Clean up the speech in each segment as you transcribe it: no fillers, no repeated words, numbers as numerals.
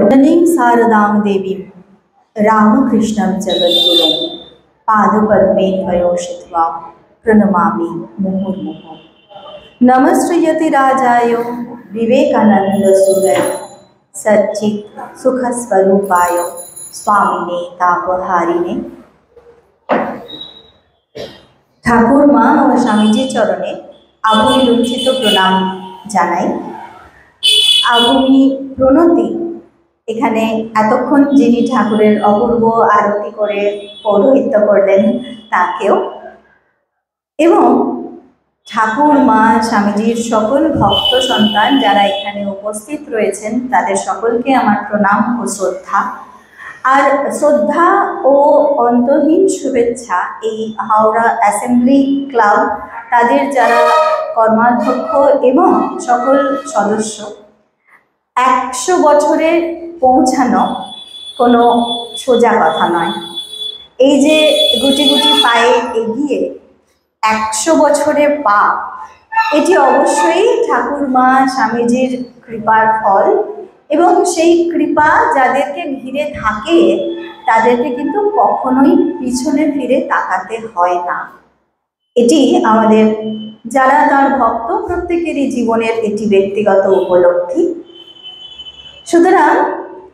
जननीं शारदां देवीं रामकृष्णं जगद्गुरुं पादपद्मे त्वयोषित्वा प्रणमामि मुहुर्मुहुः। नमस्ते राजाय विवेकानंदसूरय सच्चित् सुखस्वरूपाय स्वामिने तापहारिणे। ঠাকুর মা ও স্বামীজির চরণে আগুনি লুণ্ঠিত প্রণাম জানাই। আগুনি প্রণতি এখানে এতক্ষণ যিনি ঠাকুরের অপূর্ব আরতি করে পৌরোহিত্য করলেন তাকেও, এবং ঠাকুর মা স্বামীজির সকল ভক্ত সন্তান যারা এখানে উপস্থিত রয়েছেন তাদের সকলকে আমার প্রণাম ও শ্রদ্ধা। আর শ্রদ্ধা ও অন্তহীন শুভেচ্ছা এই হাওড়া অ্যাসেম্বলি ক্লাব, তাদের যারা কর্মাধ্যক্ষ এবং সকল সদস্য। 100 বছরে পৌঁছানো কোনো সোজা কথা নয়। এই যে গুটি গুটি পায়ে এগিয়ে 100 বছরে পা, এটি অবশ্যই ঠাকুর মা স্বামীজির কৃপার ফল, এবং সেই কৃপা যাদেরকে ঘিরে থাকে তাদেরকে কিন্তু কখনোই পিছনে ফিরে তাকাতে হয় না। এটি আমাদের যারা তার ভক্ত প্রত্যেকেরই জীবনের এটি ব্যক্তিগত উপলব্ধি। সুতরাং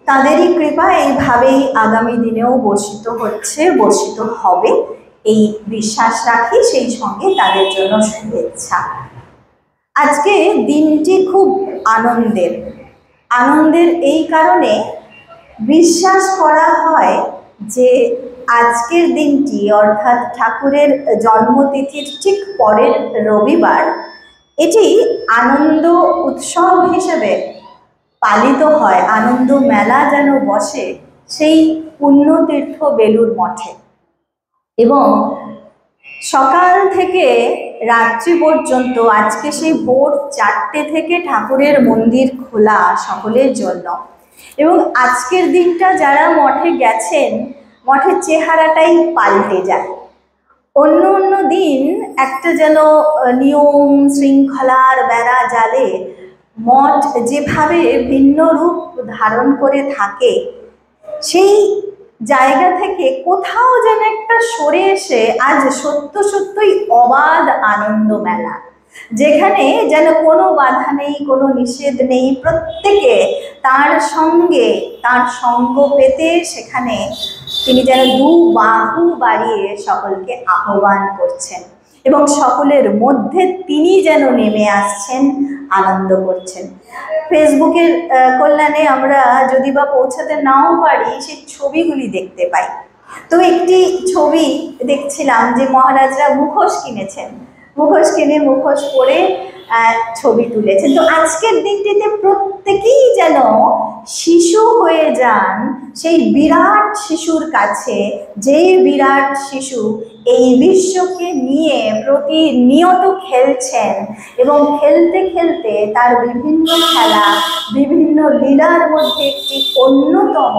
তাদেরই কৃপা এইভাবেই আগামী দিনেও বর্ষিত হচ্ছে, বর্ষিত হবে, এই বিশ্বাস রাখি। সেই সঙ্গে তাদের জন্য শুভেচ্ছা। আজকে দিনটি খুব আনন্দের এই কারণে বিশ্বাস করা হয় যে আজকের দিনটি অর্থাৎ ঠাকুরের জন্মতিথির ঠিক পরের রবিবার এটি আনন্দ উৎসব হিসেবে পালিত হয়। আনন্দ মেলা যেন বসে সেই পুণ্যতীর্থ বেলুর মঠে, এবং সকাল থেকে রাত্রি পর্যন্ত আজকে সেই ভোর 4টে থেকে ঠাকুরের মন্দির খোলা সকলের জন্য। এবং আজকের দিনটা যারা মঠে গেছেন, মঠের চেহারাটাই পাল্টে যায়। অন্য দিন একটা যেন নিয়ম শৃঙ্খলার বেড়া জালে মঠ যেভাবে ভিন্ন রূপ ধারণ করে থাকে, সেই জায়গা থেকে কোথাও যেন একটা সরে এসে আজ সত্যই অবাধ আনন্দ মেলা, যেখানে যেন কোনো বাধা নেই, কোনো নিষেধ নেই। প্রত্যেকে তার সঙ্গে তার সঙ্গ পেতে সেখানে তিনি যেন দু বাহু বাড়িয়ে সকলকে আহ্বান করছেন, এবং সকলের মধ্যে তিনি যেন নেমে আসছেন, আনন্দ করছেন। ফেসবুকের কল্যাণে আমরা যদি বা পৌঁছাতে নাও পারি, সেই ছবিগুলি দেখতে পাই। তো একটি ছবি দেখছিলাম যে মহারাজরা মুখোশ কিনেছেন, মুখোশ কিনে মুখোশ পরে ছবি তুলেছেন। তো আজকের দিনটিতে প্রত্যেকেই যেন শিশু হয়ে যান সেই বিরাট শিশুর কাছে, যে বিরাট শিশু এই বিশ্বকে নিয়ে প্রতিনিয়ত খেলছেন, এবং খেলতে খেলতে তার বিভিন্ন খেলা, বিভিন্ন লীলার মধ্যে একটি অন্যতম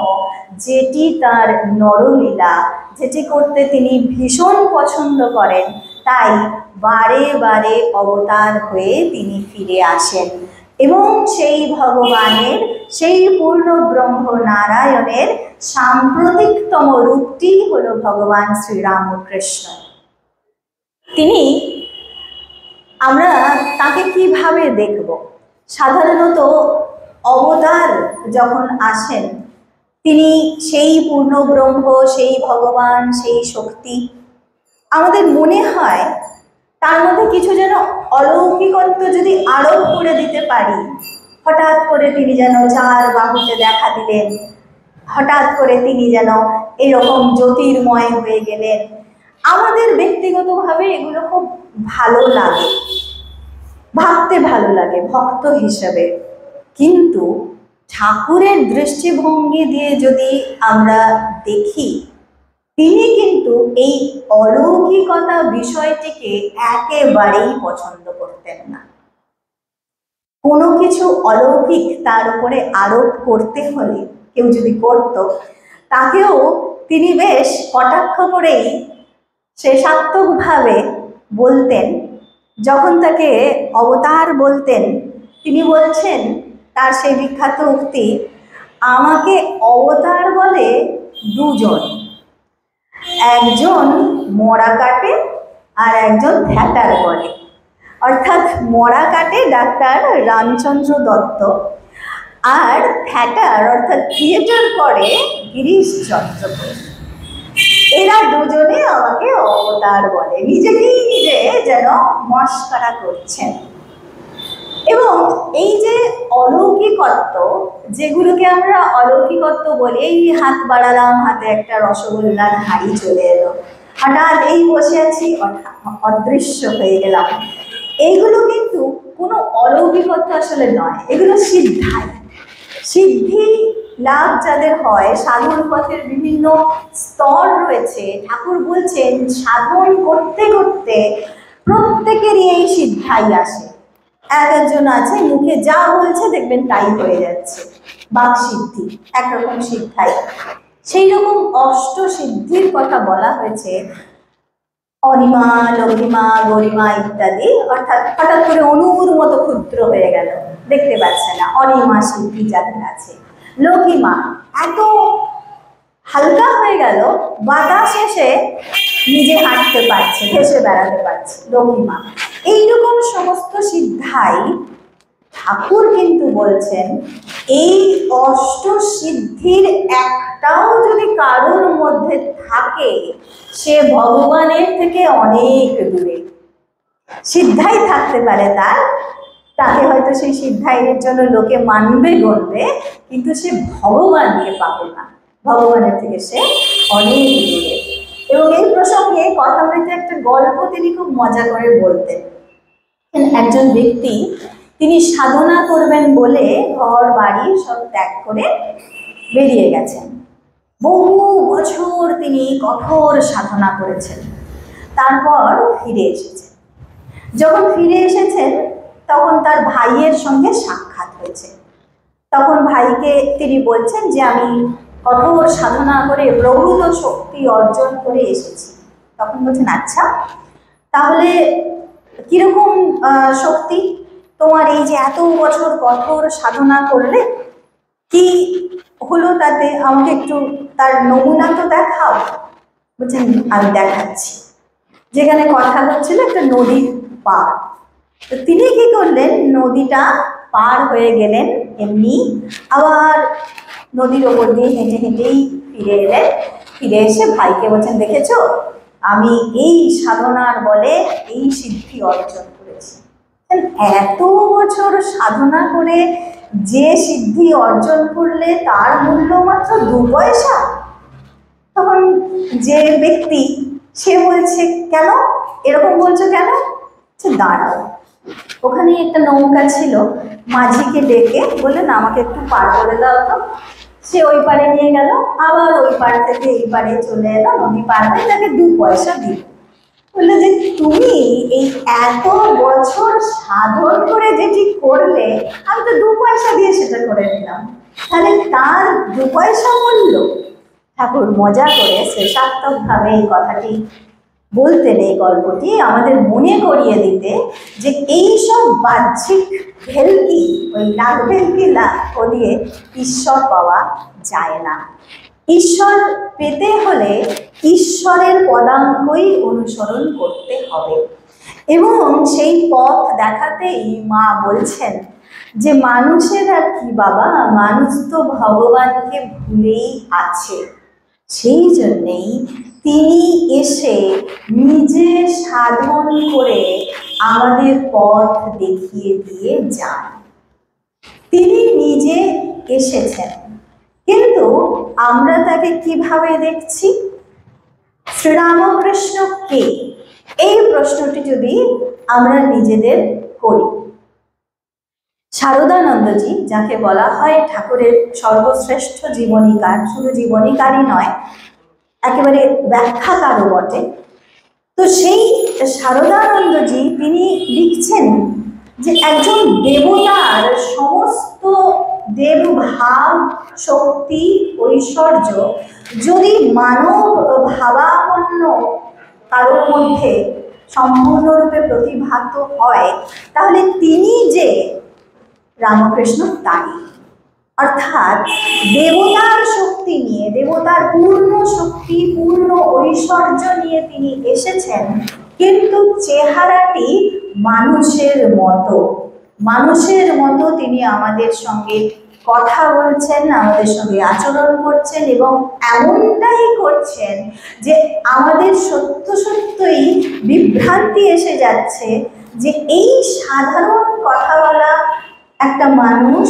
যেটি তার নরলীলা, যেটি করতে তিনি ভীষণ পছন্দ করেন। তাই বারে বারে অবতার হয়ে তিনি ফিরে আসেন, এবং সেই ভগবানের, সেই পূর্ণ ব্রহ্ম নারায়ণের সাম্প্রতিকতম রূপটি হল ভগবান শ্রীরামকৃষ্ণ। আমরা তাকে কিভাবে দেখব? সাধারণত অবতার যখন আসেন, তিনি সেই পূর্ণ ব্রহ্ম, সেই ভগবান, সেই শক্তি। আমাদের মনে হয় তার মধ্যে কিছু যেন অলৌকিকত্ব যদি আরোপ করে দিতে পারি। হঠাৎ করে তিনি যেন 4 বাহুতে দেখা দিলেন, হঠাৎ করে তিনি যেন এরকম জ্যোতির্ময় হয়ে গেলেন। আমাদের ব্যক্তিগতভাবে এগুলো খুব ভালো লাগে, ভাবতে ভালো লাগে ভক্ত হিসেবে। কিন্তু ঠাকুরের দৃষ্টিভঙ্গি দিয়ে যদি আমরা দেখি, তিনি কিন্তু এই অলৌকিকতা বিষয়টিকে একেবারেই পছন্দ করতেন না। কোনো কিছু অলৌকিক তার উপরে আরোপ করতে হলে কেউ যদি করত, তাকেও তিনি বেশ কটাক্ষ করেই শেষাত্মকভাবে বলতেন। যখন তাকে অবতার বলতেন, তিনি বলছেন তার সেই বিখ্যাত উক্তি, আমাকে অবতার বলে দুজন, একজন মরা কাটে আর একজন থ্যাটার করে। অর্থাৎ মরা কাটে ডাক্তার রামচন্দ্র দত্ত, আর থ্যাটার অর্থাৎ থিয়েটার করে গিরিশ চন্দ্র ঘোষ। এরা দুজনে আমাকে অবতার বলে, নিজেকেই নিজে যেন মস্করা করছেন। এবং এই যে অলৌকিকত্ব, যেগুলোকে আমরা অলৌকিকত্ব বলি, এই হাত বাড়ালাম, হাতে একটা রসগোল্লার হাঁড়ি চলে এলো, হঠাৎ এই বসে আছি অদৃশ্য হয়ে গেলাম, এইগুলো কিন্তু কোনো অলৌকিকত্ব আসলে নয়, এগুলো সিদ্ধাই। সিদ্ধি লাভ যাদের হয়, সাধন পথের বিভিন্ন স্তর রয়েছে, ঠাকুর বলছেন সাধন করতে করতে প্রত্যেকেরই এই সিদ্ধাই আসে। একজন আছে মুখে যা বলছে দেখবেন তাই হয়ে যাচ্ছে, বাক সিদ্ধি একরকম সিদ্ধাই। সেই রকম অষ্ট সিদ্ধির কথা বলা হয়েছে, অনিমা, লঘিমা, গরিমা ইত্যাদি। অর্থাৎ হঠাৎ করে অনুর মতো ক্ষুদ্র হয়ে গেল, দেখতে পাচ্ছে না, অনিমা সিদ্ধি যাদের আছে। লঘিমা এত হালকা হয়ে গেল, বাতাস এসে নিজে হাঁটতে পারছে, ভেসে বেড়াতে পারছে, লঘিমা। এইরকম সমস্ত সিদ্ধাই ঠাকুর কিন্তু বলছেন এই অষ্ট সিদ্ধির একটাও যদি কারোর মধ্যে থাকে, সে ভগবানের থেকে অনেক দূরে। সিদ্ধাই থাকতে পারে তাকে হয়তো সেই সিদ্ধাইয়ের জন্য লোকে মানবে গণবে, কিন্তু সে ভগবানকে পাবে না, ভগবানের থেকে সে অনেক দূরে। এবং এই প্রসঙ্গে কথামৃতে একটা গল্প তিনি খুব মজা করে বলতেন। একজন ব্যক্তি, তিনি সাধনা করবেন বলে ঘর বাড়ি সব ত্যাগ করে বেরিয়ে গেছেন। বহু বছর তিনি কঠোর সাধনা করেছেন, তারপর ফিরে এসেছেন। যখন ফিরে এসেছেন তখন তার ভাইয়ের সঙ্গে সাক্ষাৎ হয়েছে। তখন ভাইকে তিনি বলছেন যে আমি কঠোর সাধনা করে প্রভূত শক্তি অর্জন করে এসেছি। তখন বলছেন আচ্ছা, তাহলে কিরকম শক্তি তোমার, এই যে এত বছর কঠোর সাধনা করলে কি হলো তাতে, আমাকে একটু তার নমুনা তো দেখাও। বলছেন আমি দেখাচ্ছি। যেখানে কথা হচ্ছিল একটা নদীর পার, তো তিনি কি করলেন, নদীটা পার হয়ে গেলেন এমনি, আবার নদীর ওপর দিয়ে হেঁটে হেঁটেই ফিরে এলেন। ফিরে এসে ভাইকে বলছেন দেখেছো, আমি এই সাধনার বলে এই সিদ্ধি অর্জন করেছি। এত বছর সাধনা করে যে সিদ্ধি অর্জন করলে তার মূল্য মাত্র 2 পয়সা। তখন যে ব্যক্তি সে বলছে কেন এরকম বলছো, কেন? দাঁড়াও, ওখানে একটা নৌকা ছিল, মাঝিকে ডেকে বললেন আমাকে একটু পার করে দাও তো। সে ওই পারে নিয়ে গেল, আবার ওই পার থেকে এই পারে চলে এলো, নদী পার হয়ে তাকে 2 পয়সা দিল। বললো যে তুমি এই এত বছর সাধন করে যেটি করলে, আমি তো 2 পয়সা দিয়ে সেটা করে নিলাম, তাহলে তার 2 পয়সা মূল্য। ঠাকুর মজা করে শেষাত্মকভাবে এই কথাটি বলতেন, এই গল্পটি আমাদের মনে করিয়ে দিতে যে এই সব বাহ্যিক ভেলকি, ওই নাক ভেলকি ও দিয়ে ঈশ্বর পাওয়া যায় না। ঈশ্বর পেতে হলে ঈশ্বরের পদাঙ্কই অনুসরণ করতে হবে। এবং সেই পথ দেখাতেই মা বলছেন যে মানুষের আর কি বাবা, মানুষ তো ভগবানকে ভুলেই আছে, সেই জন্যেই তিনি এসে নিজে সাধন করে আমাদের পথ দেখিয়ে দিয়ে যান। তিনি নিজে এসেছেন, কিন্তু আমরা তাকে কিভাবে দেখছি? শ্রীরামকৃষ্ণ কে, এই প্রশ্নটি যদি আমরা নিজেদের করি, শারদানন্দজি যাকে বলা হয় ঠাকুরের সর্বশ্রেষ্ঠ জীবনীকার, শুধু জীবনীকারই নয় একেবারে ব্যাখ্যাকারও বটে, তো সেই শারদানন্দজি তিনি লিখছেন যে একজন দেবতার সমস্ত দেবভাব, শক্তি, ঐশ্বর্য যদি মানব ভাবাপন্ন কারোর মধ্যে সম্পূর্ণরূপে প্রতিভাত হয়, তাহলে তিনি যে রামকৃষ্ণ তাই। অর্থাৎ দেবতার শক্তি নিয়ে, দেবতার পূর্ণ শক্তি, পূর্ণ ঐশ্বর্য নিয়ে তিনি এসেছেন, কিন্তু চেহারাটি মানুষের মতো। মানুষের মতো তিনি আমাদের সঙ্গে কথা বলছেন, আমাদের সঙ্গে আচরণ করছেন, এবং এমনটাই করছেন যে আমাদের সত্য সত্যই বিভ্রান্তি এসে যাচ্ছে যে এই সাধারণ কথা বলা একটা মানুষ,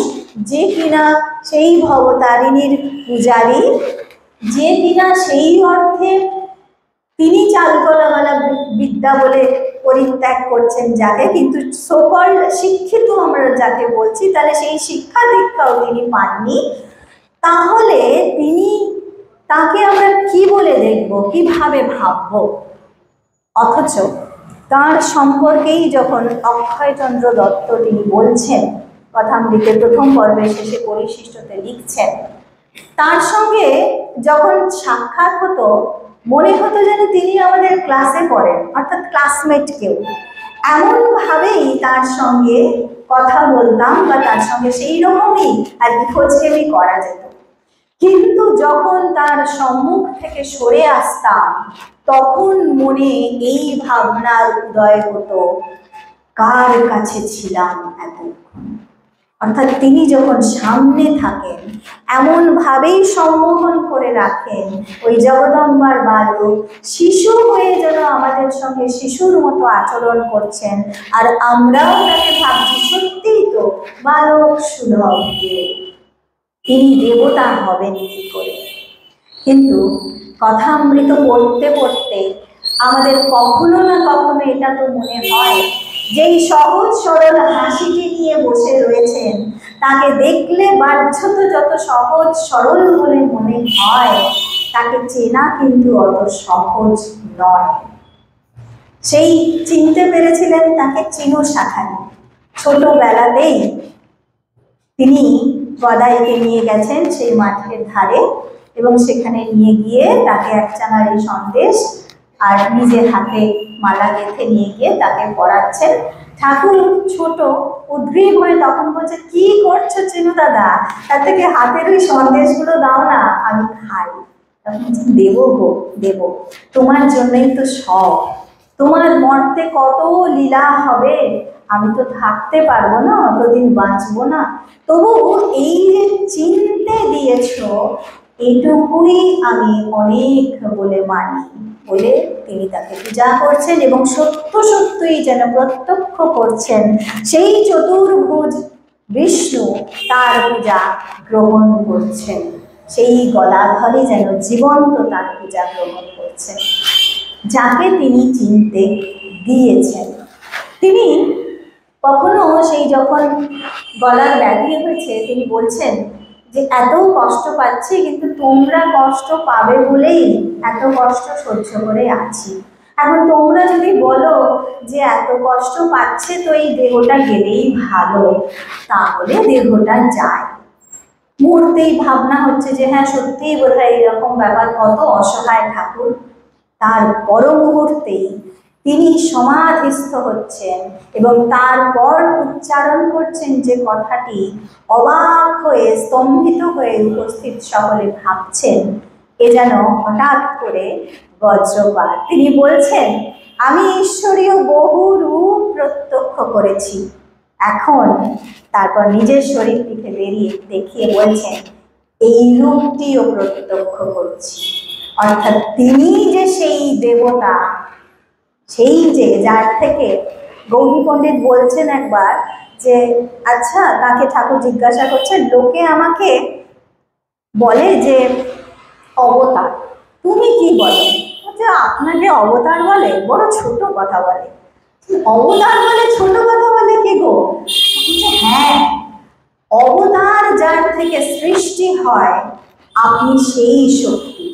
যে কিনা সেই ভবতারিণীর পূজারী, যে কিনা সেই অর্থে তিনি চালকলাওয়ালা বিদ্যা বলে পরিত্যাগ করছেন যাকে, কিন্তু সকল শিক্ষিত আমরা যাকে বলছি, তাহলে সেই শিক্ষা দীক্ষাও তিনি পাননি, তাহলে তিনি তাকে আমরা কি বলে দেখব, কিভাবে ভাবব? অথচ তার সম্পর্কেই যখন অক্ষয়চন্দ্র দত্ত তিনি বলছেন, কথামৃতের প্রথম পর্বের শেষে পরিশিষ্টতে লিখছেন, তার সঙ্গে যখন সাক্ষাৎ হতো মনে হতো যেন তিনি আমাদের ক্লাসে পড়েন, অর্থাৎ ক্লাসমেট কেউ। এমনভাবেই তার সঙ্গে কথা বলতাম বা তার সঙ্গে সেই রকমই আর কি খোঁজখেলি করা যেত। কিন্তু যখন তার সম্মুখ থেকে সরে আসতাম তখন মনে এই ভাবনার উদয় হতো, কার কাছে ছিলাম এতক্ষণ। অর্থাৎ তিনি যখন সামনে থাকেন এমনভাবেই সম্মোহন করে রাখেন, ওই জগদম্বার বালক শিশু হয়ে যেন আমাদের সঙ্গে শিশুর মতো আচরণ করছেন, আর আমরাও তাকে ভাবছি সত্যিই তো বালক সুলভ দেব, তিনি দেবতা হবেন কি করে। কিন্তু কথামৃত পড়তে পড়তে আমাদের কখনো না কখনো এটা তো মনে হয়, যেই সহজ সরল হাসিটি নিয়ে বসে রয়েছেন তাকে দেখলে বাহ্যত যত সহজ সরল বলে মনে হয়, তাকে চেনা কিন্তু অত সহজ নয়। সেই চিনতে পেরেছিলেন তাকে চিনো শাখানি। ছোটবেলাতেই তিনি গদাইকে নিয়ে গেছেন সেই মাঠের ধারে, এবং সেখানে নিয়ে গিয়ে তাকে এক চাঙারি সন্দেশ আর নিজের হাতে মালা গেঁথে নিয়ে গিয়ে তাকে পড়াচ্ছেন। ঠাকুর ছোট উদ্গ্রীব হয়ে তখন বলছে, কি করছো চিনু দাদা, তার থেকে হাতের ওই সন্দেশগুলো দাও না, আমি খাই। তখন বলছেন, দেবো গো দেবো, তোমার জন্যই তো সব, তোমার মর্তে কত লীলা হবে, আমি তো থাকতে পারবো না, অতদিন বাঁচবো না, তবু এই যে চিনতে দিয়েছ এটুকুই আমি অনেক বলে মানি বলে তিনি তাকে পূজা করছেন, এবং সত্য সত্যই যেন প্রত্যক্ষ করছেন সেই চতুর্ভুজ বিষ্ণু তার পূজা গ্রহণ করছেন, সেই গদাধরে যেন জীবন্ত তার পূজা গ্রহণ করছেন, যাকে তিনি চিনতে দিয়েছেন। তিনি কখনো সেই যখন গলার ব্যাধি হয়েছে তিনি বলছেন যে এত কষ্ট পাচ্ছি, কিন্তু তোমরা কষ্ট পাবে বলেই এত কষ্ট সহ্য করে আছি, এখন তোমরা যদি বলো যে এত কষ্ট পাচ্ছে তো এই দেহটা গেলেই ভালো, তাহলে দেহটা যায়। মুহূর্তেই ভাবনা হচ্ছে যে হ্যাঁ সত্যিই বোধহয় এরকম ব্যাপার, কত অসহায় ঠাকুর। তার পর মুহূর্তেই তিনি সমাধিস্থ হচ্ছেন এবং তারপর উচ্চারণ করছেন যে কথাটি, অবাক হয়ে স্তম্ভিত হয়ে উপস্থিত সকলে ভাবছেন এ যেন হঠাৎ করে বজ্রপাত। তিনি বলছেন, আমি ঈশ্বরীয় বহু রূপ প্রত্যক্ষ করেছি, এখন তারপর নিজের শরীরটিকে দেখিয়ে বলছেন এই রূপটিও প্রত্যক্ষ করছি। অর্থাৎ তিনি যে সেই দেবতা, সেই যে যার থেকে গৌরী পণ্ডিত বলছেন একবার যে আচ্ছা, তাকে ঠাকুর জিজ্ঞাসা করছেন, লোকে আমাকে বলে যে অবতার, তুমি কি বলে? যে আপনাকে অবতার বলে, বড় ছোট কথা বলে। অবতার বলে ছোট কথা বলে কি গো? হ্যাঁ, অবতার যার থেকে সৃষ্টি হয় আপনি সেই শক্তি,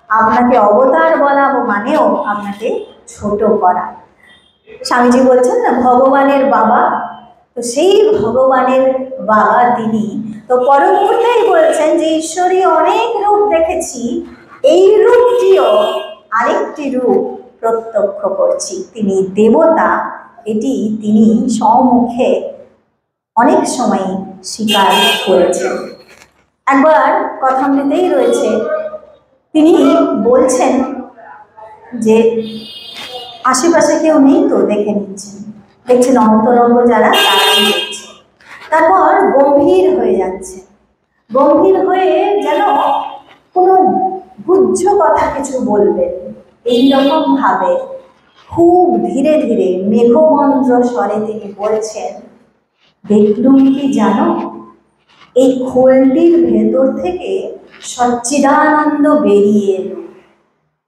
আপনাকে অবতার বলা মানেও আপনাকে ছোট করা। স্বামীজি বলছেন না ভগবানের বাবা, তো সেই ভগবানের বাবা তিনি। তো পরমুহূর্তেই বলছেন যে ঈশ্বরী অনেক রূপ দেখেছি, এই রূপটিও আরেকটি রূপ প্রত্যক্ষ করছি, তিনি দেবতা, এটি তিনি সম্মুখে অনেক সময় স্বীকার করেছেন। একবার কথামৃতেই রয়েছে, তিনি বলছেন যে আশেপাশে কেউ নেই তো দেখে নিচ্ছেন, দেখছেন অন্তরঙ্গ যারা তারাই দেখছে। তারপর গম্ভীর হয়ে যাচ্ছে, গম্ভীর হয়ে যেন কোনো গুহ্য কথা কিছু বলবেন এইরকম ভাবে খুব ধীরে ধীরে মেঘমন্দ্র স্বরে তিনি বলছেন, দেখলুম কি জানো, এই খোলটির ভেতর থেকে সচ্চিদানন্দ বেরিয়ে এলো।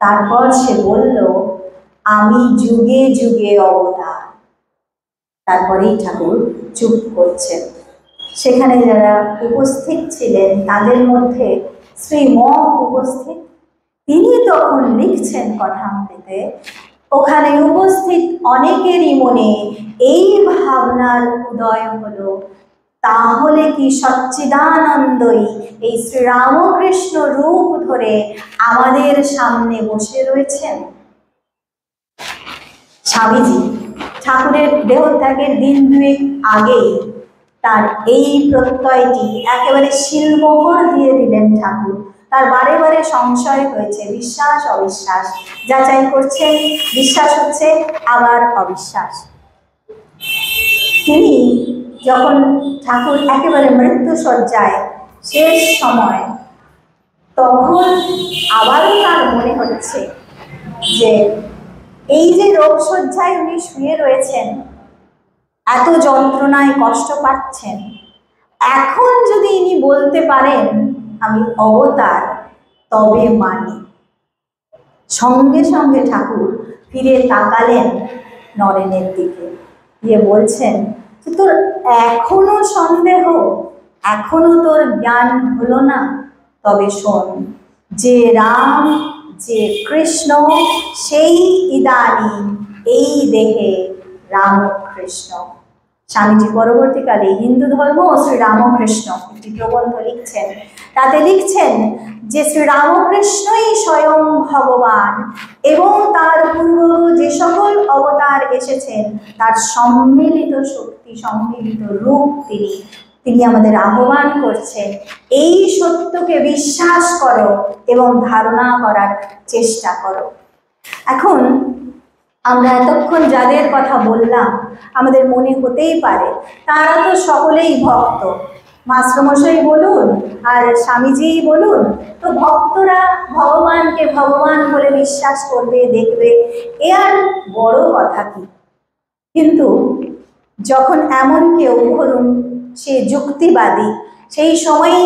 তারপর সে বলল, আমি যুগে যুগে অবতার। তারপরেই ঠাকুর চুপ করছেন। সেখানে যারা উপস্থিত ছিলেন তাদের মধ্যে শ্রী ম উপস্থিত, তিনি তখন লিখছেন কথামৃতে, ওখানে উপস্থিত অনেকেরই মনে এই ভাবনার উদয় হলো, তাহলে কি সচ্চিদানন্দই এই শ্রীরামকৃষ্ণ রূপ ধরে আমাদের সামনে বসে রয়েছেন। স্বামীজি ঠাকুরের দেহত্যাগের দিন দুয়েক আগেই তার এই প্রত্যয়টি একেবারে শিলমোহর দিয়ে দিলেন ঠাকুর। তার বারে বারে সংশয় হয়েছে, বিশ্বাস অবিশ্বাস, যাচাই করছেন, বিশ্বাস হচ্ছে আবার অবিশ্বাস। তিনি যখন ঠাকুর একেবারে মৃত্যুশয্যায় শেষ সময়, তখন আবারও তার মনে হচ্ছে যে এই যে রোগশয্যায় উনি শুয়ে রয়েছেন, এত যন্ত্রণায় কষ্ট পাচ্ছেন, এখন যদি ইনি বলতে পারেন আমি অবতার, তবে মানি। সঙ্গে সঙ্গে ঠাকুর ফিরে তাকালেন নরেনের দিকে, দিয়ে বলছেন যে তোর এখনো সন্দেহ, এখনো তোর জ্ঞান হলো না? তবে শোন, যে রাম যে কৃষ্ণ সেই ইদানীং এই দেহে রামকৃষ্ণ। স্বামীজি পরবর্তীকালে হিন্দু ধর্ম ও শ্রীরামকৃষ্ণ একটি প্রবন্ধ লিখছেন, তাতে লিখছেন যে শ্রীরামকৃষ্ণই স্বয়ং ভগবান এবং তার পূর্ব যে সকল অবতার এসেছেন তার সম্মিলিত শক্তি, সম্মিলিত রূপ তিনি আমাদের আহ্বান করছেন, এই সত্যকে বিশ্বাস করো এবং ধারণা করার চেষ্টা করো। এখন আমরা এতক্ষণ যাদের কথা বললাম, আমাদের মনে হতেই পারে তারা তো সকলেই ভক্ত, মাস্টারমশাই বলুন আর স্বামীজিই বলুন, তো ভক্তরা ভগবানকে ভগবান বলে বিশ্বাস করবে, দেখবে, এ আর বড় কথা কি। কিন্তু যখন এমন কেউ, ধরুন সে যুক্তিবাদী, সেই সময়ই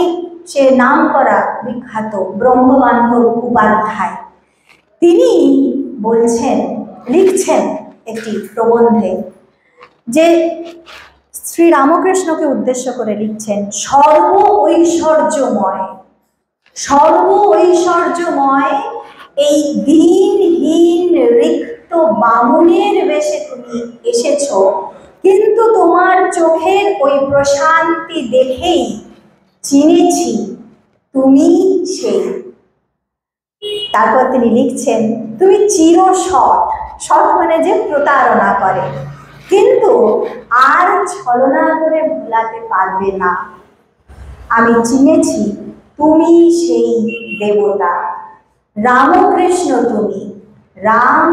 সে নাম করা বিখ্যাত ব্রহ্মবান্ধব উপাধ্যায়, তিনি বলছেন, লিখছেন একটি প্রবন্ধে যে শ্রীরামকৃষ্ণকে উদ্দেশ্য করে লিখছেন, সর্ব ঐশ্বর্যময়, সর্ব ঐশ্বর্যময় এই দিনহীন রিক্ত বামুনের বেশে তুমি এসেছ, কিন্তু তোমার চোখের ওই প্রশান্তি দেখেই চিনেছি তুমি সেই। তারপর তিনি লিখছেন, তুমি চির সৎ, সৎ মানে যে প্রতারণা করে, কিন্তু আর ছলনা করে ভোলাতে পারবে না। আমি চিনেছি তুমি সেই দেবতা, রামকৃষ্ণ তুমি। রাম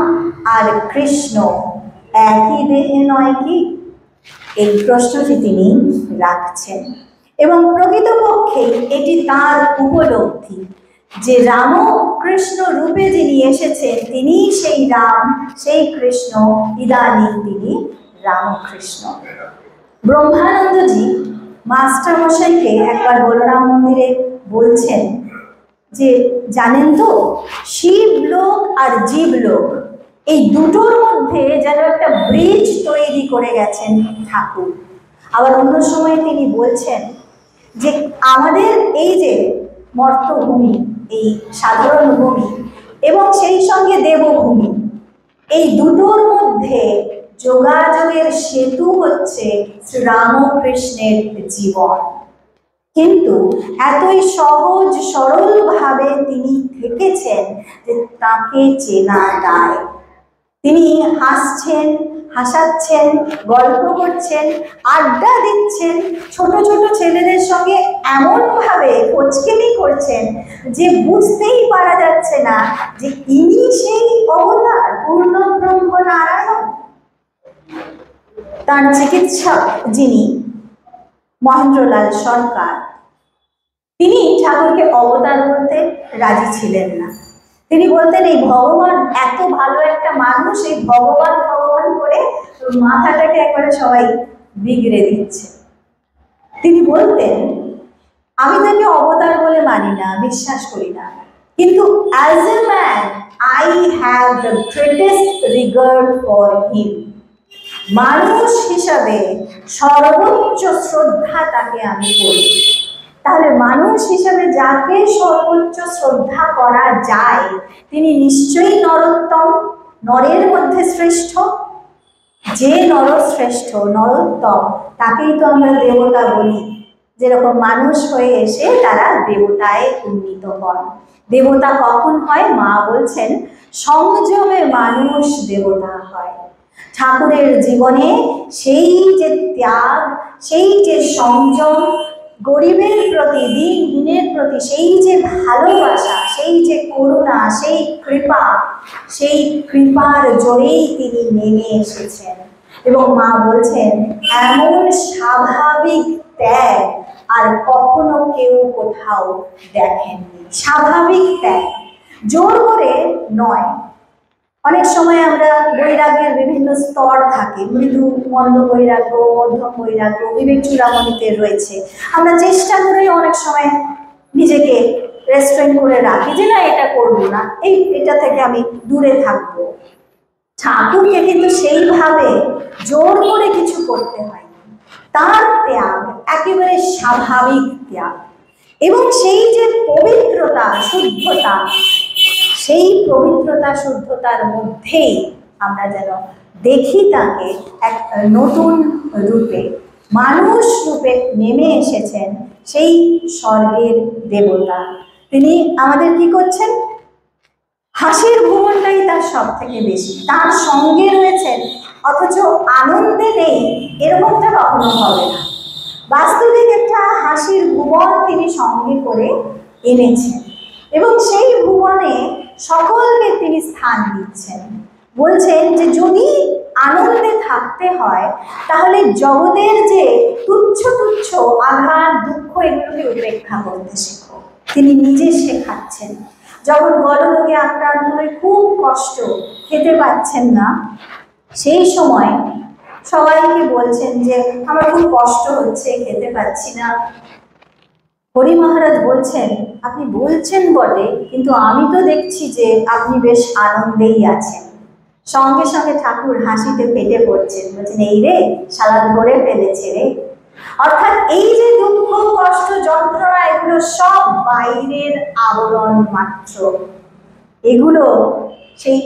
আর কৃষ্ণ একই দেহে নয় কি? এই প্রশ্নটি তিনি রাখছেন এবং প্রকৃতপক্ষে এটি তার উপলব্ধি যে রামকৃষ্ণ রূপে যিনি এসেছেন তিনি সেই রাম, সেই কৃষ্ণ, ইদানীং তিনি রামকৃষ্ণ। ব্রহ্মানন্দজি মাস্টারমশাইকে একবার বলরাম মন্দিরে বলছেন যে জানেন তো, শিবলোক আর জীবলোক এই দুটোর মধ্যে যেন একটা ব্রিজ তৈরি করে গেছেন ঠাকুর। আবার অন্য সময় তিনি বলছেন যে আমাদের এই যে মর্তভূমি, এই সাধারণ ভূমি এবং সেই সঙ্গে দেবভূমি, এই দুটোর মধ্যে যোগাযোগের সেতু হচ্ছে শ্রীরামকৃষ্ণের জীবন। কিন্তু এতই সহজ সরলভাবে তিনি থেকেছেন যে তাকে চেনা দায়। তিনি হাসছেন, হাসাচ্ছেন, গল্প করছেন, আড্ডা দিচ্ছেন, ছোট ছোট ছেলেদের সঙ্গে এমনভাবে কোচকেমি করছেন যে বুঝতেই পারা যাচ্ছে না যে ইনি সেই অবতার পূর্ণ ব্রহ্ম নারায়ণ। তার চিকিৎসক যিনি মহেন্দ্রলাল সরকার, তিনি ঠাকুরকে অবতার বলতে রাজি ছিলেন না। তিনি বলতেন এই ভগবান এত ভালো একটা মানুষ, এই ভগবান ভগবান করে মাথাটাকে একবারে সবাই বিগড়ে দিচ্ছে। তিনি বলতেন আমি তাকে অবতার বলে মানি না, বিশ্বাস করি না, কিন্তু as a man I have the greatest regard for him. মানুষ হিসাবে সর্বোচ্চ শ্রদ্ধা তাকে আমি করি। তাহলে মানুষ হিসাবে যাকে সর্বোচ্চ শ্রদ্ধা করা যায় তিনি নিশ্চয়ই নরোত্তম, নরের মধ্যে শ্রেষ্ঠ। যে নরশ্রেষ্ঠ নরোত্তম তাকেই তো আমরা দেবতা বলি। যেরকম মানুষ হয়ে এসে তারা দেবতায় উন্নীত হন। দেবতা কখন হয়? মা বলছেন সংযমে মানুষ দেবতা হয়। ঠাকুরের জীবনে সেই যে ত্যাগ, সেই যে সংযম, গরিবের প্রতি দিনের প্রতি সেই যে ভালোবাসা, সেই যে করুণা, সেই কৃপা, সেই কৃপার জোরেই তিনি নেমে এসেছেন। এবং মা বলছেন এমন স্বাভাবিক ত্যাগ আর কখনো কেউ কোথাও দেখেননি। স্বাভাবিক ত্যাগ, জোর করে নয়। অনেক সময় আমরা বৈরাগ্যের বিভিন্ন স্তর থাকে, মৃদু মন্দ বৈরাগ্য, মধ্যম বৈরাগ্য, বিবেক চূড়ামণিতে রয়েছে। আমরা চেষ্টা করে অনেক সময় নিজেকে রেস্ট্রেন করে রাখি যে না এটা করবো না, এটা থেকে আমি দূরে থাকবো। ঠাকুরকে কিন্তু সেইভাবে জোর করে কিছু করতে হয়। তার ত্যাগ একেবারে স্বাভাবিক ত্যাগ, এবং সেই যে পবিত্রতা শুদ্ধতা, সেই পবিত্রতা শুদ্ধতার মধ্যেই আমরা যেন দেখি তাকে এক নতুন রূপে, মানুষ রূপে নেমে এসেছেন সেই স্বর্গের দেবতা। তিনি আমাদের কি করছেন? হাসির ভুবনটাই তার সব থেকে বেশি, তার সঙ্গে রয়েছেন অথচ আনন্দে নেই, এরকমটা কখনো হবে না। বাস্তবিক একটা হাসির ভুবন তিনি সঙ্গে করে এনেছেন, এবং সেই ভুবনে সকলকে তিনি স্থান দিচ্ছেন। বলছেন যে যদি আনন্দে থাকতে হয় তাহলে জগতের যে তুচ্ছ তুচ্ছ আঘাত দুঃখ এগুলোকে উপেক্ষা করতে শেখো। তিনি নিজে শেখাচ্ছেন। যখন গলরোগে আক্রান্ত হয়ে খুব কষ্ট, খেতে পাচ্ছেন না, সেই সময় সবাইকে বলছেন যে আমার খুব কষ্ট হচ্ছে, খেতে পাচ্ছি না। হরি মহারাজ বলছেন আপনি বলছেন বটে, কিন্তু আমি তো দেখছি যে আপনি বেশ আনন্দেই আছেন। সঙ্গে সঙ্গে ঠাকুর হাসিতে ফেটে পড়ছেন, বলছেন এই রে সালাদ করে ফেলেছে রে। অর্থাৎ এই যে দুঃখ কষ্ট যন্ত্রণা এগুলো সব বাইরের আবরণ মাত্র, এগুলো সেই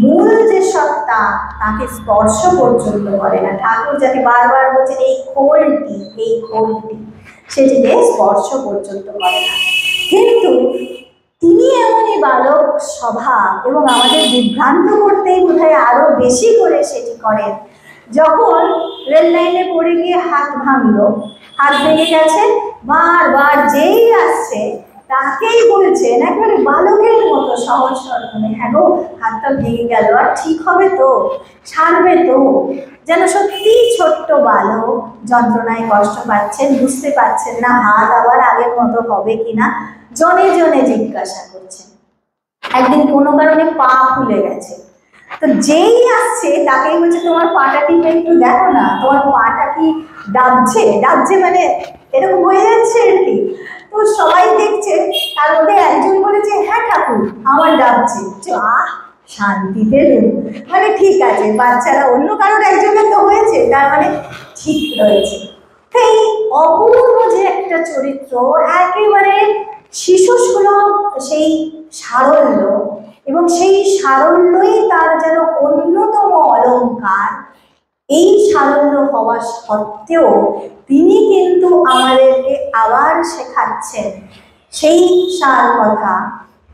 মূল যে সত্তা তাকে স্পর্শ পর্যন্ত করে না। ঠাকুর যাকে বারবার বলছেন এই খোলটি, এই খোলটি, সেটিকে স্পর্শ পর্যন্ত করে না। কিন্তু তিনি এমনই বালক স্বভাব, এবং আমাদের বিভ্রান্ত করতেই বোধহয় আরো বেশি করে সেটি করেন। যখন রেল লাইনে পড়ে গিয়ে হাত ভাঙলো, হাত ভেঙে গেছে, বারবার যেই আসছে তাকেই বলছেন একেবারে বালকের মতো সহজ সরল, হ্যাঁ গো হাতটা ভেঙে গেল, আর ঠিক হবে তো, ছাড়বে তো। যেন সত্যি ছোট্ট বালক যন্ত্রণায় কষ্ট পাচ্ছেন, বুঝতে পারছেন না হাত আবার আগের মতো হবে কিনা, জনে জনে জিজ্ঞাসা করছেন। একদিন কোনো কারণে পা ফুলে গেছে, তো যেই আসছে তাকেই বলছে তোমার পাটা কি একটু দেখো না, তোমার পাটা কি ডাবছে, ডাবছে মানে এরকম হয়ে যাচ্ছে আর কি। তো সবাই দেখছে, তার মধ্যে একজন বলেছে হ্যাঁ ঠাকুর আমার ডাবছে। আহ শান্তি পেলেন, মানে ঠিক আছে, বাচ্চারা অন্য কারোর একজনের তো হয়েছে, তার মানে ঠিক রয়েছে। এই অপূর্ব যে একটা চরিত্র, একেবারে শিশুসুলভ সেই সারল্য, এবং সেই সারল্যই তার যেন অন্যতম অলঙ্কার। এই সারল্য হওয়া সত্ত্বেও তিনি কিন্তু আমাদেরকে আবার শেখাচ্ছেন সেই সার কথা,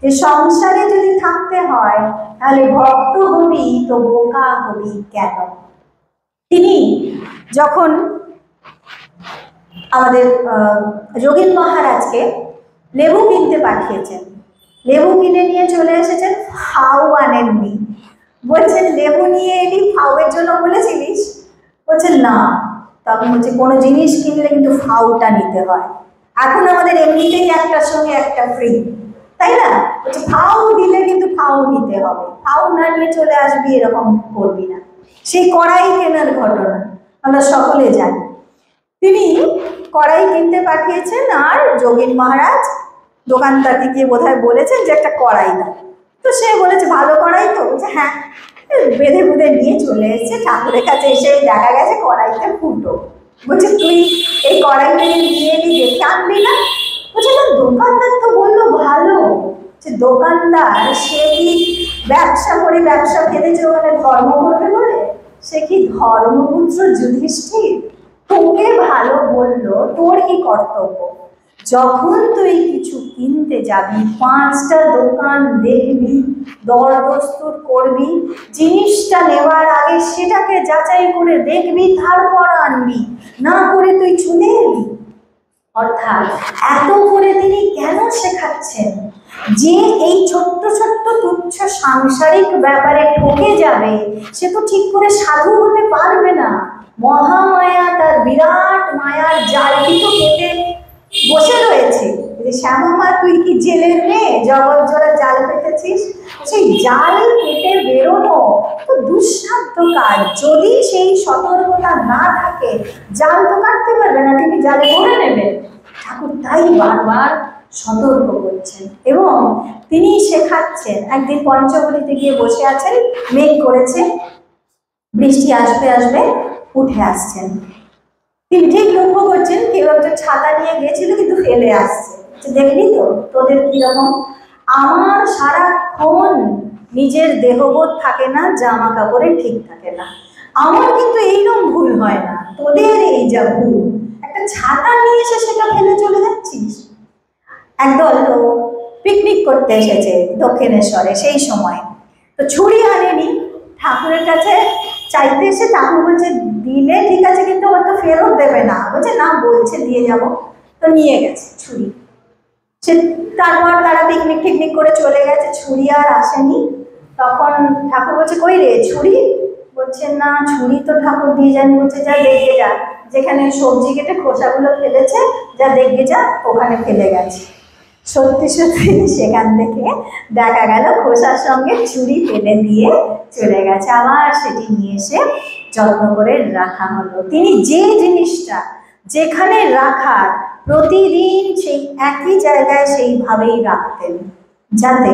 যে সংসারে যদি থাকতে হয় তাহলে ভক্ত হবি তো বোকা হবি কেন। তিনি যখন আমাদের যোগীন মহারাজকে লেবু কিনতে পাঠিয়েছেন। লেবু কিনে নিয়ে চলে এসেছেন, ফাউ আনেননি। বলছেন লেবু নিয়ে এলি, ফাউয়ের জন্য বলেছিলিস? বলছেন না। তখন বলছে কোনো জিনিস কিনলে কিন্তু ফাউটা নিতে হয়। এখন আমাদের এমনিতেই একটার সঙ্গে একটা ফ্রি, তাই না? বলছে ফাউ দিলে কিন্তু ফাউ নিতে হবে, ফাউ না নিয়ে চলে আসবি এরকম করবি না। সেই কড়াই কেনার ঘটনা আমরা সকলে জানি। তিনি কড়াই কিনতে পাঠিয়েছেন, আর যোগীন মহারাজ দোকানদারকে গিয়ে বোধহয় বলেছেন যে একটা কড়াই দাও। তো সে বলেছে ভালো কড়াই তো? বলছে হ্যাঁ। বেঁধে বুঁধে নিয়ে চলে এসেছে, ঠাকুরের কাছে এসে দেখা গেছে কড়াইতে ফুটো। বলছে তুই এই কড়াইটা নিয়ে এলি, দেখে আনবি না? বলছে না, দোকানদার তো বললো ভালো। যে দোকানদার সে কি ব্যবসা করে ব্যবসা ফেলেছে ওখানে ধর্ম করবে বলে? সে কি ধর্মপুত্র যুধিষ্ঠির? তোকে ভালো বললো, তোর কি কর্তব্য? যখন তুই কিছু কিনতে যাবি, 5টা দোকান দেখবি, দরদস্তুর করবি, জিনিসটা নেওয়ার আগে সেটাকে যাচাই করে দেখবি, তারপর আনবি, না করে তুই চলে এলি। অর্থাৎ এত করে তিনি কেন শেখাচ্ছেন যে এই ছোট্ট ছোট্ট তুচ্ছ সাংসারিক ব্যাপারে ঠকে যাবে, সে তো ঠিক করে সাধু হতে পারবে না। মহামায়া তার বিরাট মায়ার জালটি তো কেটে বসে রয়েছে। শ্যামা মা, তুই কি জেলের মেয়ে, জগৎ জোড়া জাল পেতেছিস? সেই জাল কেটে বেরোনো তো দুঃসাধ্য কাজ। যদি সেই সতর্কতা না থাকে, জাল তো কাটতে পারবে না, তিনি জালে ভরে নেবেন। ঠাকুর তাই বারবার সতর্ক করছেন এবং তিনি শেখাচ্ছেন। একদিন পঞ্চবটিতে গিয়ে বসে আছেন, মেঘ করেছে, বৃষ্টি আসবে আসবে, উঠে আসছেন। তিনি ঠিক লক্ষ্য করছেন কেউ একটা ছাতা নিয়ে গেছিল কিন্তু ফেলে আসছে। দেখলি তো তোদের কিরকম? আমার সারাক্ষণ নিজের দেহবোধ থাকে না, জামা কাপড়ে ঠিক থাকে না। আমার কিন্তু এইরকম ভুল হয় না, তোদের এই যা ভুল। একটা ছাতা নিয়ে এসে সেটা ফেলে চলে যাচ্ছিস। একদল লোক পিকনিক করতে এসেছে দক্ষিণেশ্বরে, সেই সময় তো ছুরি আনেনি, ঠাকুরের কাছে চাইতে এসে ঠাকুর বলছে দিলে ঠিক আছে, কিন্তু ওর তো ফেরত দেবে না। বলছে না, বলছে দিয়ে যাব। তো নিয়ে গেছে ছুরি। সে তারপর তারা পিকনিক টিকনিক করে চলে গেছে, ছুরি আর আসেনি। তখন ঠাকুর বলছে কই রে ছুরি? বলছে না, ছুরি তো ঠাকুর দিয়ে যান। বলছে যা দেখে যা, যেখানে সবজি কেটে খোসাগুলো ফেলেছে, যা দেখে যা, ওখানে ফেলে গেছে। সত্যি সত্যি সেখান থেকে দেখা গেল খোসার সঙ্গে ছুরি ফেলে দিয়ে চলে গেছে। আবার সেটি নিয়ে এসে যত্ন করে রাখা হলো। তিনি যে জিনিসটা যেখানে রাখার, প্রতিদিন সেই একই জায়গায় সেইভাবেই রাখতেন, যাতে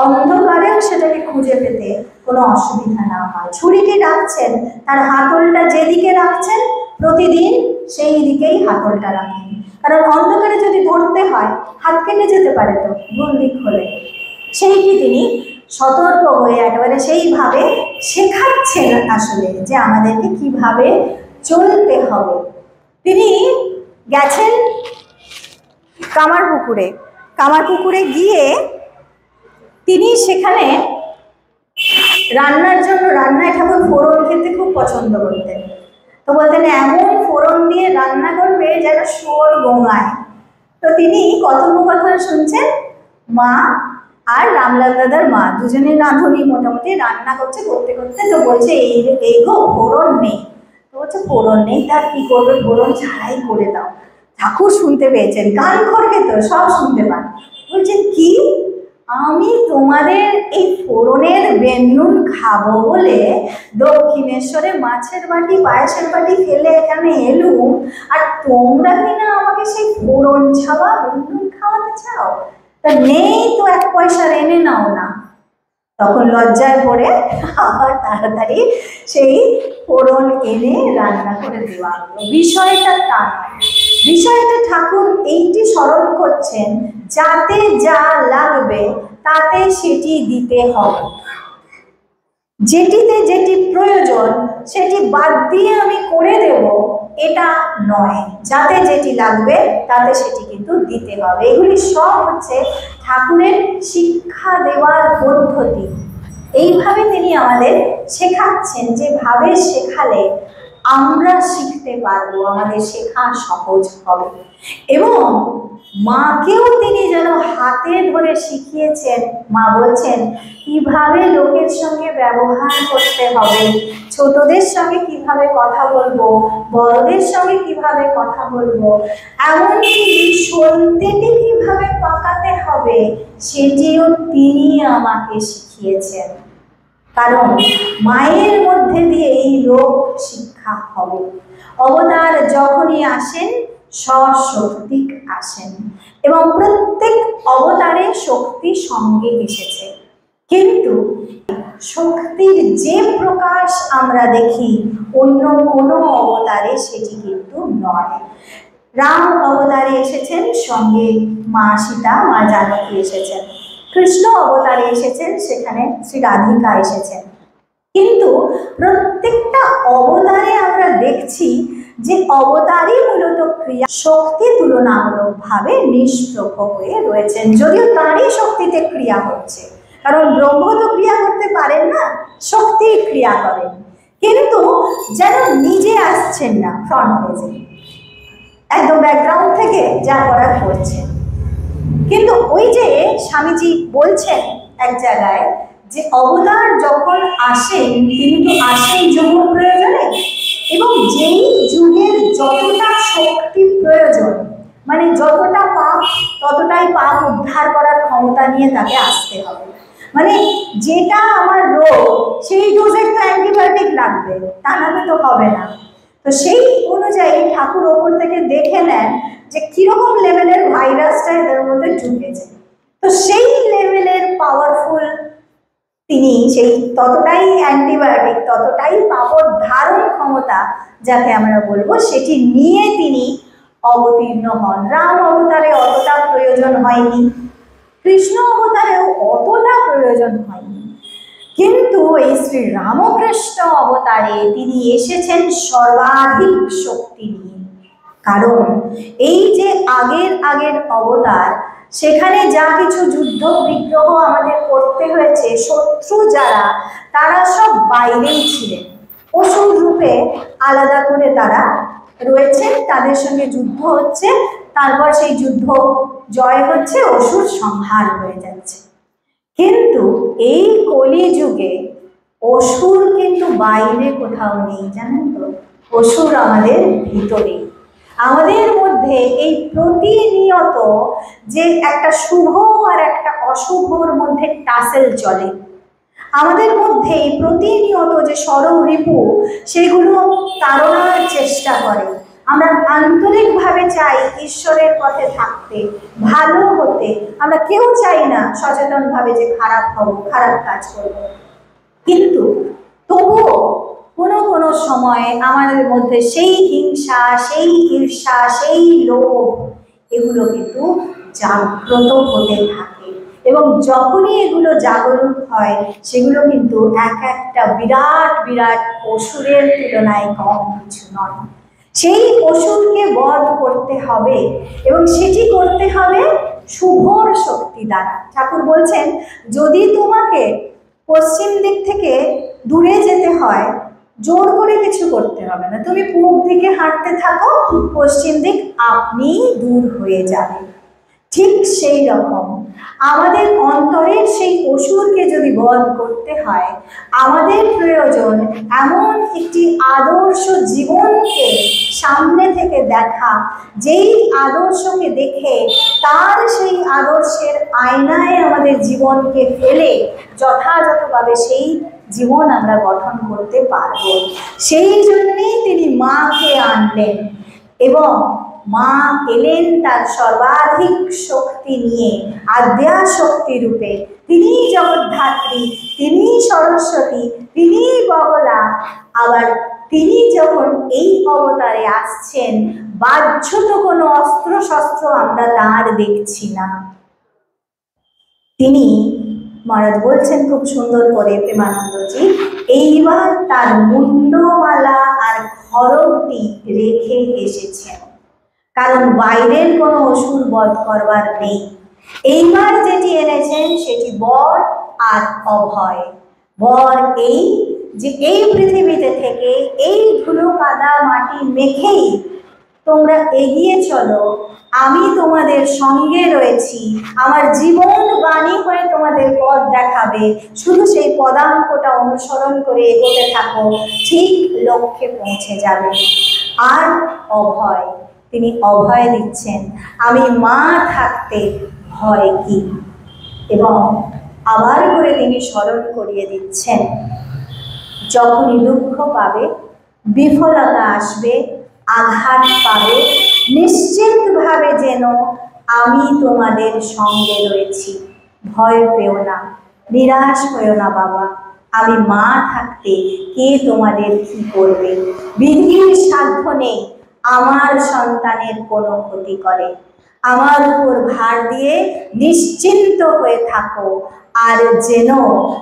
অন্ধকারেও সেটাকে খুঁজে পেতে কোনো অসুবিধা না হয়। ছুরিটি রাখছেন, তার হাতলটা যেদিকে রাখছেন প্রতিদিন সেই দিকেই হাতলটা রাখেন, কারণ অন্ধকারে যদি ধরতে হয় হাত কেটে যেতে পারে, তো ভুল দিক হলে। সেইটি তিনি সতর্ক হয়ে একেবারে সেইভাবে শেখাচ্ছেন আসলে যে আমাদেরকে কিভাবে চলতে হবে। তিনি গেছেন কামারপুকুরে। কামারপুকুরে গিয়ে তিনি সেখানে রান্নার জন্য, রান্নায় ঠাকুর ফোড়ন খেতে খুব পছন্দ করতেন। তো বলতেন এমন ফোড়ন দিয়ে রান্না করবে যেন শুয়োর গোঙায়। তো তিনি কথোপকথন শুনছেন, মা আর রামলাল দাদার মা দুজনের রাঁধুনি মোটামুটি রান্না করছে, করতে করতে তো বলছে এই গো ফোড়ন নেই। তো বলছে ফোড়ন নেই, তার কি করবে, ফোড়ন ছাড়াই করে দাও। ঠাকুর শুনতে পেয়েছেন, কান খড়কে তো সব শুনতে পান। বলছেন কি, আমি তোমাদের এই ফোড়নের বেনুন খাবো বলে দক্ষিণেশ্বরে মাছের বাটি পায়েসের বাটি ফেলে এখানে এলুম, আর তোমরা কিনা আমাকে সেই ফোড়ন ছাওয়া বেনুন খাওয়াতে চাও? তা নেই তো 1 পয়সার এনে নাও না। তখন লজ্জায় পড়ে আবার তাড়াতাড়ি সেই ফোড়ন এনে রান্না করে দেওয়া হলো। বিষয়টা তা নয়, বিষয়টা ঠাকুর এইটি স্মরণ করছেন, যাতে যা লাগবে তাতে সেটি দিতে হবে। যেটিতে যেটি প্রয়োজন সেটি বাদ দিয়ে আমি করে দেব, এটা নয়। যাতে যেটি লাগবে তাতে সেটি কিন্তু দিতে হবে। এগুলি সব হচ্ছে ঠাকুরের শিক্ষা দেওয়ার পদ্ধতি। এইভাবে তিনি আমাদের শেখাচ্ছেন, যেভাবে শেখালে আমরা শিখতে পারবো, আমাদের শেখা সহজ হবে। এবং মাকেও তিনি যেন হাতে ধরে শিখিয়েছেন। মা বলছেন কিভাবে লোকের সঙ্গে ব্যবহার করতে হবে, ছোটদের সঙ্গে কিভাবে কথা বলবো, বড়দের সঙ্গে কিভাবে কথা বলবো, এমনকি সলতেটি কিভাবে পাকাতে হবে সেটিও তিনি আমাকে শিখিয়েছেন। কারণ মায়ের মধ্যে দিয়ে এই লোক শিক্ষা হবে। অবতার যখনই আসেন সশক্তিক আসেন এবং প্রত্যেক অবতারে শক্তি সঙ্গে এসেছে, কিন্তু শক্তির যে প্রকাশ আমরা দেখি অন্য কোনো অবতারে সেটি কিন্তু নয়। রাম অবতারে এসেছেন, সঙ্গে মা সীতা মা জানকী এসেছেন। কৃষ্ণ অবতারে এসেছেন, সেখানে শ্রী রাধিকা এসেছেন। কিন্তু প্রত্যেকটা অবতারে আমরা দেখছি যে অবতারই মূলত ক্রিয়া শক্তি তুলনামূলকভাবে নিষ্প্রভ হয়ে রয়েছেন, যদিও তারই শক্তিতে ক্রিয়া হচ্ছে। কারণ ব্রহ্ম তো ক্রিয়া করতে পারেন না, শক্তি ক্রিয়া করেন, কিন্তু যেন নিজে আসছেন না ফ্রন্ট পেজে, একদম ব্যাকগ্রাউন্ড থেকে যা করার করছেন। কিন্তু ওই যে স্বামীজি বলছেন এক জায়গায় যে অবতার যখন আসেন তিনি তো আসেন যুগ প্রয়োজনে, এবং যেই যুগের যতটা শক্তি প্রয়োজন, মানে যতটা পাপ ততটাই পাপ উদ্ধার করার ক্ষমতা নিয়ে তাকে আসতে হবে। মানে যেটা আমার রোগ সেই ডোজের তো অ্যান্টিবায়োটিক লাগবে, তা নাহলে তো হবে না। তো সেই অনুযায়ী ঠাকুর ওপর থেকে দেখে নেন যে কিরকম লেভেলের ভাইরাসটা এদের মধ্যে ঢুকেছে, তো সেই লেভেলের পাওয়ারফুল তিনি, সেই ততটাই অ্যান্টিবায়োটিক, ততটাই পাপড় ধারণ ক্ষমতা যাকে আমরা বলবো, সেটি নিয়ে তিনি অবতীর্ণ হন। রাম অবতারে অতটা প্রয়োজন হয়নি, কৃষ্ণ অবতারেও অতটা প্রয়োজন হয়নি, কিন্তু এই শ্রী রামকৃষ্ণ অবতারে তিনি এসেছেন সর্বাধিক শক্তি নিয়ে। কারণ এই যে আগের অবতার, সেখানে যা কিছু যুদ্ধ বিগ্রহ আমাদের করতে হয়েছে, শত্রু যারা তারা সব বাইরেই ছিলেন, অসুর রূপে আলাদা করে তারা রয়েছেন, তাদের সঙ্গে যুদ্ধ হচ্ছে, তারপর সেই যুদ্ধ জয় হচ্ছে, অসুর সংহার হয়ে যাচ্ছে। কিন্তু এই কলিযুগে অসুর কিন্তু বাইরে কোথাও নেই, জানেন তো, অসুর আমাদের ভিতরে, আমাদের মধ্যে। এই প্রতিনিয়ত যে একটা শুভ আর একটা অশুভর মধ্যে টাসেল চলে, আমাদের মধ্যে এই প্রতিনিয়ত যে ষড়রিপু সেগুলো তাড়নার চেষ্টা করে। আমরা আন্তরিকভাবে চাই ঈশ্বরের পথে থাকতে, ভালো হতে, আমরা কেউ চাই না সচেতনভাবে যে খারাপ হব, খারাপ কাজ করব, কিন্তু তবুও কোনো কোনো সময়ে আমাদের মধ্যে সেই হিংসা, সেই ঈর্ষা, সেই লোভ, এগুলো কিন্তু জাগ্রত হতে থাকে। এবং যখনই এগুলো জাগরুক হয় সেগুলো কিন্তু এক একটা বিরাট বিরাট অসুরের তুলনায় কম কিছু নয়। সেই অসুরকে বধ করতে হবে, এবং সেটি করতে হবে শুভর শক্তি দ্বারা। ঠাকুর বলছেন যদি তোমাকে পশ্চিম দিক থেকে দূরে যেতে হয়, জোর করে কিছু করতে হবে না, তুমি পূব দিকে হাঁটতে থাকো, পশ্চিম দিক আপনি দূর হয়ে যাবে। ঠিক সেই রকম আমাদের অন্তরের সেই অসুরকে যদি বধ করতে হয়, আমাদের প্রয়োজন এমন একটি আদর্শ জীবনকে সামনে থেকে দেখা, যেই আদর্শকে দেখে তার সেই আদর্শের আয়নায় আমাদের জীবনকে ফেলে যথাযথভাবে সেই জীবন আমরা গঠন করতে পারব। সেই জন্যেই তিনি মাকে আনলেন, এবং মা এলেন তার সর্বাধিক শক্তি নিয়ে, আদ্যা শক্তি রূপে। তিনিই জগদ্ধাত্রী, তিনিই সরস্বতী, তিনিই বগলা। আবার তিনি যখন এই অবতারে আসছেন, বাহ্যত কোনো অস্ত্র শস্ত্র আমরা তার দেখছি না। তিনি মহারাজ বলছেন খুব সুন্দর করে প্রেমানন্দজি, এইবার তার মুন্ডমালা আর খড়গটি রেখে এসেছেন, কারণ বাইরের কোনো অসুর বধ করবার নেই। এইবার যেটি এনেছেন সেটি বর আর অভয়। বর এই যে এই পৃথিবীতে থেকে এই ধুলো কাদা মাটি মেখেই তোমরা এগিয়ে চলো, আমি তোমাদের সঙ্গে রয়েছি, আমার জীবন বাণী হয়ে তোমাদের পথ দেখাবে, শুধু সেই পদাঙ্কটা অনুসরণ করে এগোতে থাকো, ঠিক লক্ষ্যে পৌঁছে যাবে। আর অভয়, তিনি অভয় দিচ্ছেন, আমি মা থাকতে ভয় কি। এবং আবার করে তিনি স্মরণ করিয়ে দিচ্ছেন, যখনই দুঃখ পাবে, বিফলতা আসবে, আঘাত পাবে, নিশ্চিতভাবে যেন আমি তোমাদের সঙ্গে রয়েছি, ভয় পেও না, নিরাশ হয়েও না বাবা, আমি মা থাকতে কে তোমাদের কি করবে, বিধির সাধ্য নেই আমার সন্তানের কোনো ক্ষতি করে, আমার উপর ভার দিয়ে নিশ্চিন্ত হয়ে থাকো। আর যেন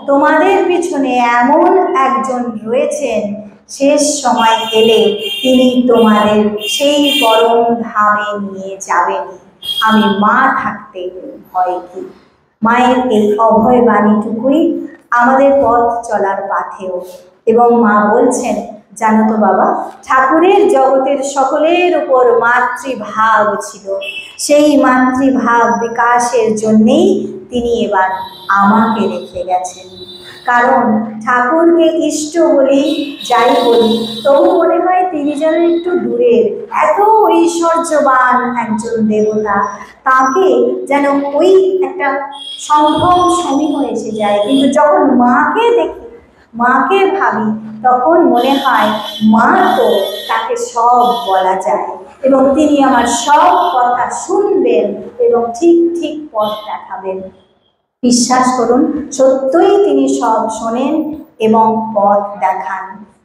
তোমাদের পিছনে এমন একজন রয়েছেন, শেষ সময় এলে তিনি তোমাদের সেই পরম ধামে নিয়ে যাবেন, আমি মা থাকতে ভয় কি। মায়ের এই অভয় বাণীটুকুই আমাদের পথ চলার পাথেও। এবং মা বলছেন, জানো তো বাবা, ঠাকুরের জগতের সকলের উপর মাতৃভাব ছিল, সেই মাতৃভাব বিকাশের জন্যেই তিনি এবার আমাকে রেখে গেছেন। কারণ ঠাকুরকে ইষ্ট বলি, যাই বলি, তবু মনে হয় তিনি যেন একটু দূরের, এত ঐশ্বর্যবান একজন দেবতা, তাকে যেন ওই একটা সম্ভ্রম সমীহ এসে যায়। কিন্তু যখন মাকে দেখি, মাকে ভাবি, তখন মনে হয় মা তো, তাকে সব বলা যায় এবং তিনি আমার সব কথা শুনবেন এবং ঠিক ঠিক পথ দেখাবেন। বিশ্বাস করুন, সত্যই তিনি সব শোনেন এবং পথ দেখান।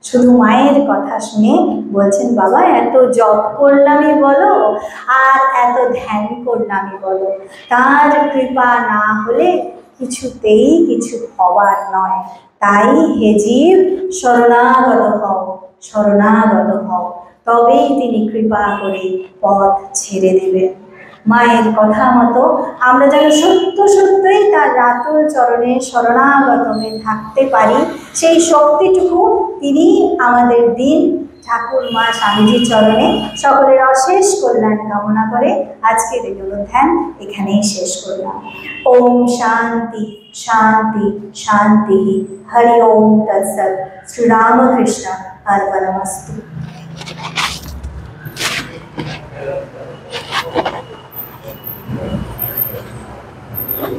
শুধু মায়ের কথা শুনে বলছেন, বাবা এত জপ করলামই বলো আর এত ধ্যান করলামই বলো, তার কৃপা না হলে কিছুতেই কিছু হওয়ার নয়। তাই হে জীব, শরণাগত হও, শরণাগত হও, তবেই তিনি কৃপা করে পথ ছেড়ে দেবেন। মায়ের কথা মতো আমরা যেন সত্য সত্যই তার রাতুল চরণে শরণাগত হয়ে থাকতে পারি, সেই শক্তিটুকু তিনি আমাদের দিন। ঠাকুর মা স্বামীজির চরণে সকলের অশেষ কল্যাণ কামনা করে আজকের এই ধ্যান এখানেই শেষ করলাম। ওম শান্তি শান্তি শান্তি। হরি ওম তৎসৎ। শ্রীরামকৃষ্ণ অর্পণমস্তু।